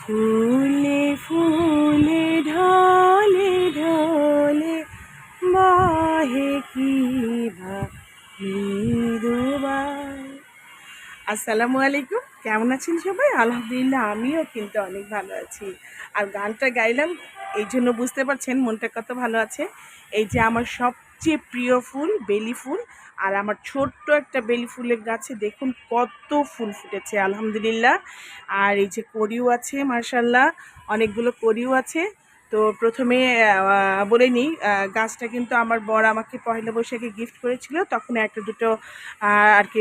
ফুলে ফুলে ঢলে ঢলে বাহে কি মৃদুবাই। আসসালামু আলাইকুম, কেমন আছেন সবাই? আলহামদুলিল্লাহ, আমিও কিন্তু অনেক ভালো আছি। আর গানটা গাইলাম এই জন্য বুঝতে পারছেন মনটা কত ভালো আছে। এই যে আমার সবচেয়ে প্রিয় ফুল বেলি ফুল, আর আমার ছোট্ট একটা বেলি ফুলের গাছে দেখুন কত ফুল ফুটেছে আলহামদুলিল্লাহ। আর এই যে কড়িও আছে মাশাল্লাহ, অনেকগুলো কড়িও আছে। তো প্রথমে বলে নিই, গাছটা কিন্তু আমার বর আমাকে পয়লা বৈশাখে গিফট করেছিল, তখন একটা দুটো আর কি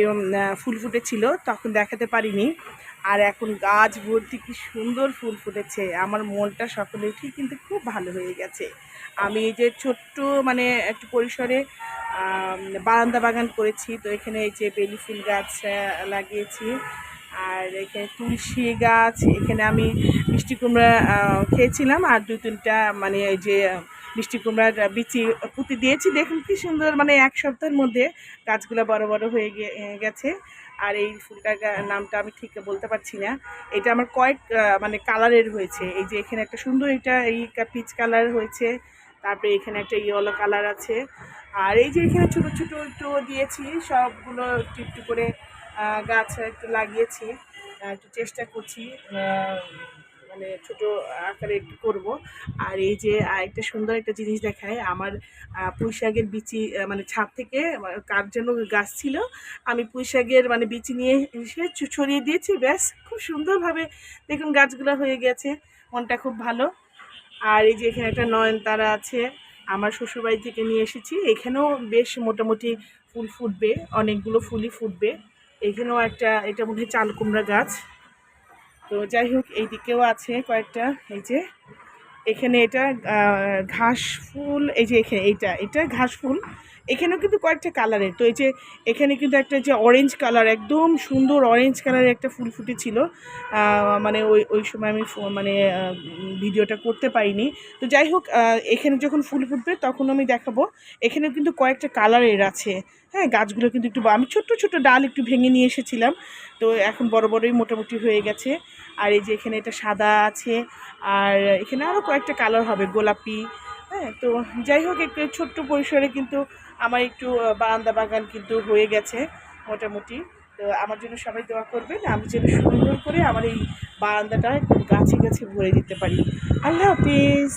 ফুল ফুটেছিল, তখন দেখাতে পারিনি। আর এখন গাছ ভর্তি কি সুন্দর ফুল ফুটেছে, আমার মনটা সকলে উঠে কিন্তু খুব ভালো হয়ে গেছে। আমি এই যে ছোট্ট মানে একটু পরিসরে বারান্দা বাগান করেছি, তো এখানে এই যে বেলি ফুল গাছ লাগিয়েছি, আর এখানে তুলসী গাছ, এখানে আমি মিষ্টি কুমড়া খেয়েছিলাম, আর দুই তিনটা মানে এই যে মিষ্টি কুমড়ার বিচি পুঁতি দিয়েছি। দেখুন কি সুন্দর, মানে এক সপ্তাহের মধ্যে গাছগুলো বড় বড় হয়ে গেছে। আর এই ফুলটার নামটা আমি ঠিক বলতে পারছি না, এটা আমার কয়েক মানে কালারের হয়েছে। এই যে এখানে একটা সুন্দর, এটা এই পিচ কালার হয়েছে, তারপরে এখানে একটা ইয়েলো কালার আছে। আর এই যে এখানে ছোটো ছোটো একটু দিয়েছি, সবগুলো একটু একটু করে গাছ একটু লাগিয়েছি, একটু চেষ্টা করছি মানে ছোটো আকারে একটু করবো। আর এই যে একটা সুন্দর একটা জিনিস দেখায়, আমার পুঁই শাকের বিচি মানে ছাদ থেকে কার যেন গাছ ছিল, আমি পুঁই শাকের মানে বিচি নিয়ে এসে ছড়িয়ে দিয়েছি, ব্যাস খুব সুন্দরভাবে দেখুন গাছগুলো হয়ে গেছে, মনটা খুব ভালো। আর এই যে এখানে একটা নয়নতারা আছে, আমার শ্বশুরবাড়ি থেকে নিয়ে এসেছি, এখানেও বেশ মোটামুটি ফুল ফুটবে, অনেকগুলো ফুলই ফুটবে। এখানেও একটা, এটা মনে হয় চাল কুমড়া গাছ। তো যাই হোক, এই দিকেও আছে কয়েকটা, এই যে এখানে এটা ঘাস ফুল, এই যে এখানে এটা ঘাস ফুল। এখানেও কিন্তু কয়েকটা কালারের, তো এই যে এখানে কিন্তু একটা যে অরেঞ্জ কালার, একদম সুন্দর অরেঞ্জ কালারের একটা ফুল ফুটেছিল, মানে ওই সময় আমি মানে ভিডিওটা করতে পারিনি। তো যাই হোক, এখানে যখন ফুল ফুটবে তখন আমি দেখাবো। এখানেও কিন্তু কয়েকটা কালারের আছে, হ্যাঁ। গাছগুলো কিন্তু একটু, আমি ছোট্ট ছোট্ট ডাল একটু ভেঙে নিয়ে এসেছিলাম, তো এখন বড় বড়ই মোটামুটি হয়ে গেছে। আর এই যে এখানে এটা সাদা আছে, আর এখানে আরও কয়েকটা কালার হবে, গোলাপি, হ্যাঁ। তো যাই হোক, একটু ছোট্ট পরিসরে কিন্তু আমার একটু বারান্দা বাগান কিন্তু হয়ে গেছে মোটামুটি। তো আমার জন্য সবাই দোয়া করবেন, আমি যেন সুন্দর করে আমার এই বারান্দাটা একটু গাছে গাছে ভরে দিতে পারি। আল্লাহ হাফিজ।